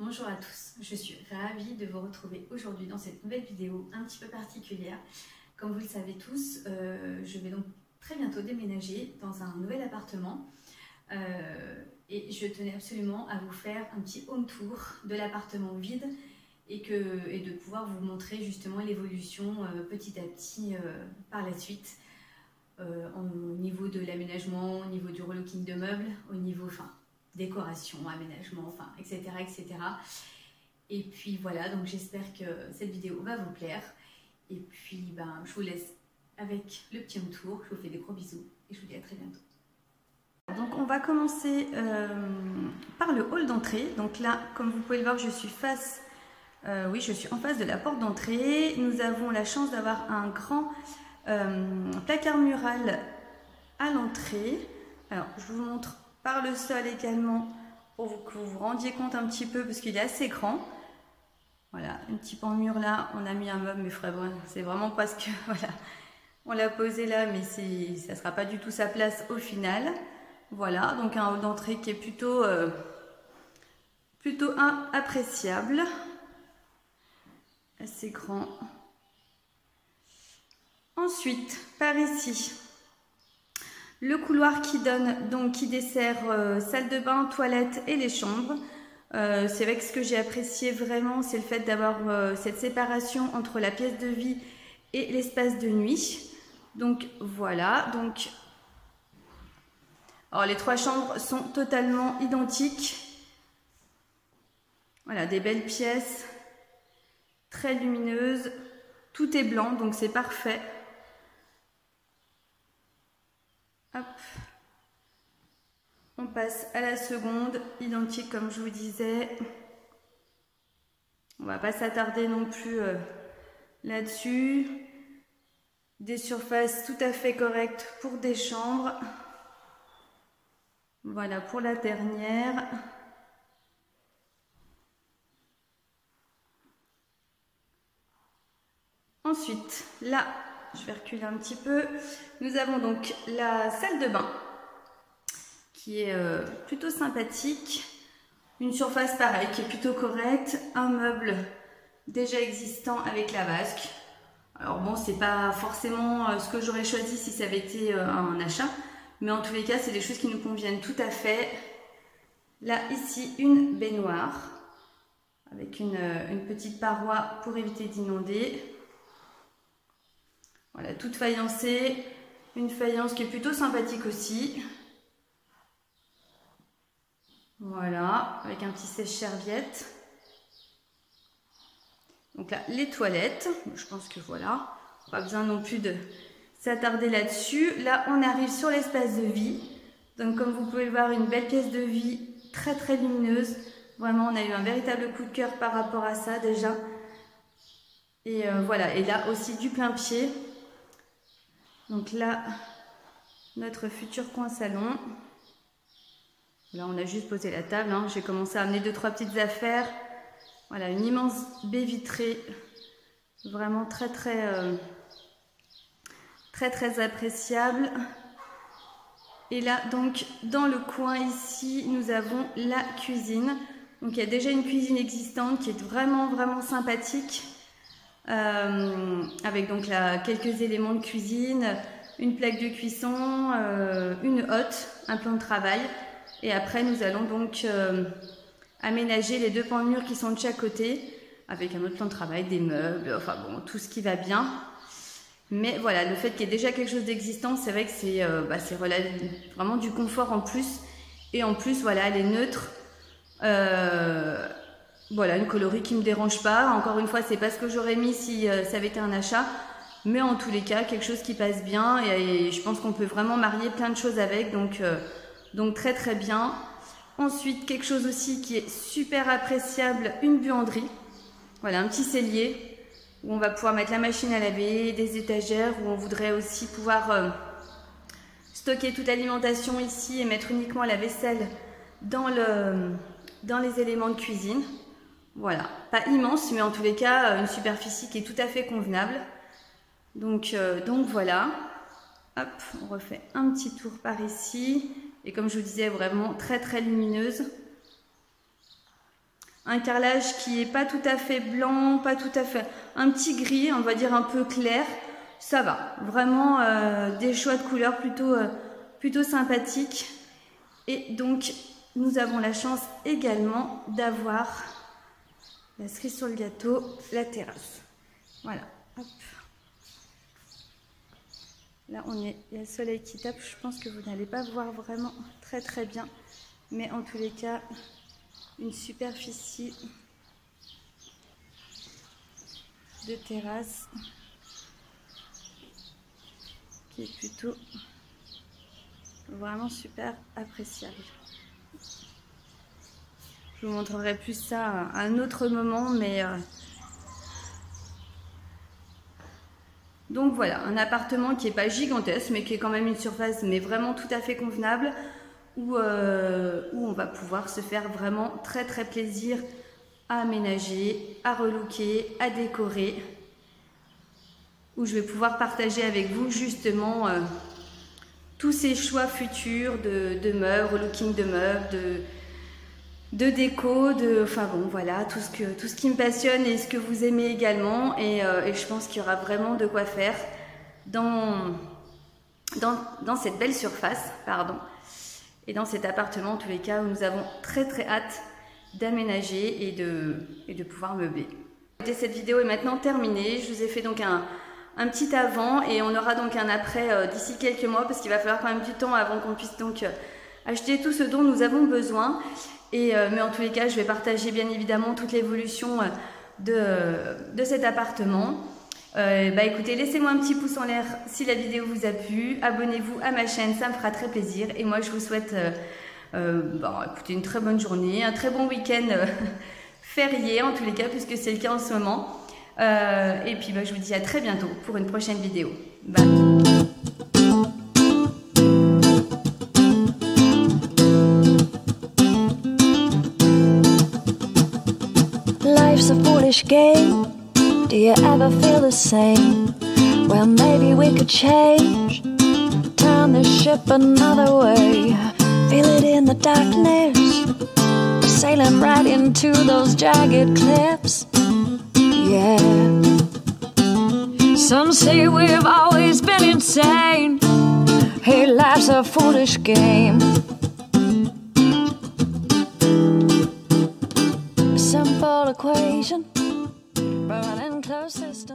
Bonjour à tous, je suis ravie de vous retrouver aujourd'hui dans cette nouvelle vidéo un petit peu particulière. Comme vous le savez tous, je vais donc très bientôt déménager dans un nouvel appartement et je tenais absolument à vous faire un petit home tour de l'appartement vide et de pouvoir vous montrer justement l'évolution petit à petit par la suite au niveau de l'aménagement, au niveau du relooking de meubles, au niveau décoration, aménagement, etc., etc. Et puis voilà, donc j'espère que cette vidéo va vous plaire. Et puis je vous laisse avec le petit home tour. Je vous fais des gros bisous et je vous dis à très bientôt. Donc on va commencer par le hall d'entrée. Donc là, comme vous pouvez le voir, je suis je suis en face de la porte d'entrée. Nous avons la chance d'avoir un grand placard mural à l'entrée. Alors je vous montre par le sol également pour que vous vous rendiez compte un petit peu parce qu'il est assez grand. Voilà, un petit pan mur là, on a mis un meuble, mais c'est vraiment parce que voilà, on l'a posé là, mais ça ne sera pas du tout sa place au final. Voilà, donc un hall d'entrée qui est plutôt appréciable, assez grand. Ensuite, par ici, le couloir qui dessert salle de bain, toilette et les chambres. C'est vrai que ce que j'ai apprécié vraiment, c'est le fait d'avoir cette séparation entre la pièce de vie et l'espace de nuit. Donc voilà. Alors les trois chambres sont totalement identiques. Voilà, des belles pièces, très lumineuses. Tout est blanc, donc c'est parfait. Hop. On passe à la seconde, identique comme je vous disais. On va pas s'attarder non plus là-dessus. Des surfaces tout à fait correctes pour des chambres. Voilà pour la dernière. Ensuite, là, je vais reculer un petit peu. Nous avons donc la salle de bain qui est plutôt sympathique. Une surface pareille qui est plutôt correcte. Un meuble déjà existant avec la vasque. Alors bon, c'est pas forcément ce que j'aurais choisi si ça avait été un achat. Mais en tous les cas, c'est des choses qui nous conviennent tout à fait. Là, ici, une baignoire avec une petite paroi pour éviter d'inonder. Voilà, toute faïencée. Une faïence qui est plutôt sympathique aussi. Voilà, avec un petit sèche-serviette. Donc là, les toilettes. Je pense que voilà, pas besoin non plus de s'attarder là-dessus. Là, on arrive sur l'espace de vie. Donc comme vous pouvez le voir, une belle pièce de vie très très lumineuse. Vraiment, on a eu un véritable coup de cœur par rapport à ça déjà. Et voilà, et là aussi du plein pied. Donc là, notre futur coin salon. Là, on a juste posé la table. Hein. J'ai commencé à amener 2-3 petites affaires. Voilà, une immense baie vitrée. Vraiment très appréciable. Et là, donc, dans le coin ici, nous avons la cuisine. Donc, il y a déjà une cuisine existante qui est vraiment sympathique. Avec donc là, quelques éléments de cuisine, une plaque de cuisson, une hotte, un plan de travail. Et après, nous allons donc aménager les 2 pans de mur qui sont de chaque côté, avec un autre plan de travail, des meubles, enfin bon, tout ce qui va bien. Mais voilà, le fait qu'il y ait déjà quelque chose d'existant, c'est vrai que c'est vraiment du confort en plus. Et en plus, voilà, elle est neutre. Voilà, une coloris qui ne me dérange pas. Encore une fois, c'est pas ce que j'aurais mis si ça avait été un achat. Mais en tous les cas, quelque chose qui passe bien. Et je pense qu'on peut vraiment marier plein de choses avec. Donc très bien. Ensuite, quelque chose aussi qui est super appréciable, une buanderie. Voilà, un petit cellier où on va pouvoir mettre la machine à laver, des étagères, où on voudrait aussi pouvoir stocker toute l'alimentation ici et mettre uniquement la vaisselle dans les éléments de cuisine. Voilà, pas immense, mais en tous les cas, une superficie qui est tout à fait convenable. Donc voilà. Hop, on refait un petit tour par ici. Et comme je vous disais, vraiment très lumineuse. un carrelage qui est pas tout à fait blanc, pas tout à fait... un petit gris, on va dire un peu clair. Ça va. Vraiment des choix de couleurs plutôt sympathiques. Et donc, nous avons la chance également d'avoir la cerise sur le gâteau, la terrasse. Voilà. Hop. Là, il y a le soleil qui tape. Je pense que vous n'allez pas voir vraiment très bien. Mais en tous les cas, une superficie de terrasse qui est plutôt vraiment super appréciable. Je vous montrerai plus ça à un autre moment, mais donc voilà, un appartement qui n'est pas gigantesque, mais qui est quand même une surface, mais vraiment tout à fait convenable, où on va pouvoir se faire vraiment très plaisir à aménager, à relooker, à décorer, où je vais pouvoir partager avec vous justement tous ces choix futurs de meubles, relooking de meubles, de déco, enfin bon voilà, tout ce qui me passionne et ce que vous aimez également, et je pense qu'il y aura vraiment de quoi faire dans cette belle surface, pardon, et dans cet appartement en tous les cas où nous avons très hâte d'aménager et de pouvoir meubler. Cette vidéo est maintenant terminée. Je vous ai fait donc un petit avant et on aura donc un après d'ici quelques mois, parce qu'il va falloir quand même du temps avant qu'on puisse donc acheter tout ce dont nous avons besoin. Mais en tous les cas, je vais partager bien évidemment toute l'évolution de cet appartement. Écoutez, laissez-moi un petit pouce en l'air si la vidéo vous a plu. Abonnez-vous à ma chaîne, ça me fera très plaisir. Et moi, je vous souhaite écoutez, une très bonne journée, un très bon week-end férié en tous les cas, puisque c'est le cas en ce moment. Et puis je vous dis à très bientôt pour une prochaine vidéo. Bye. Life's a foolish game. Do you ever feel the same? Well, maybe we could change, turn the ship another way. Feel it in the darkness, sailing right into those jagged cliffs. Yeah. Some say we've always been insane. Hey, life's a foolish game. Simple equation, running close system.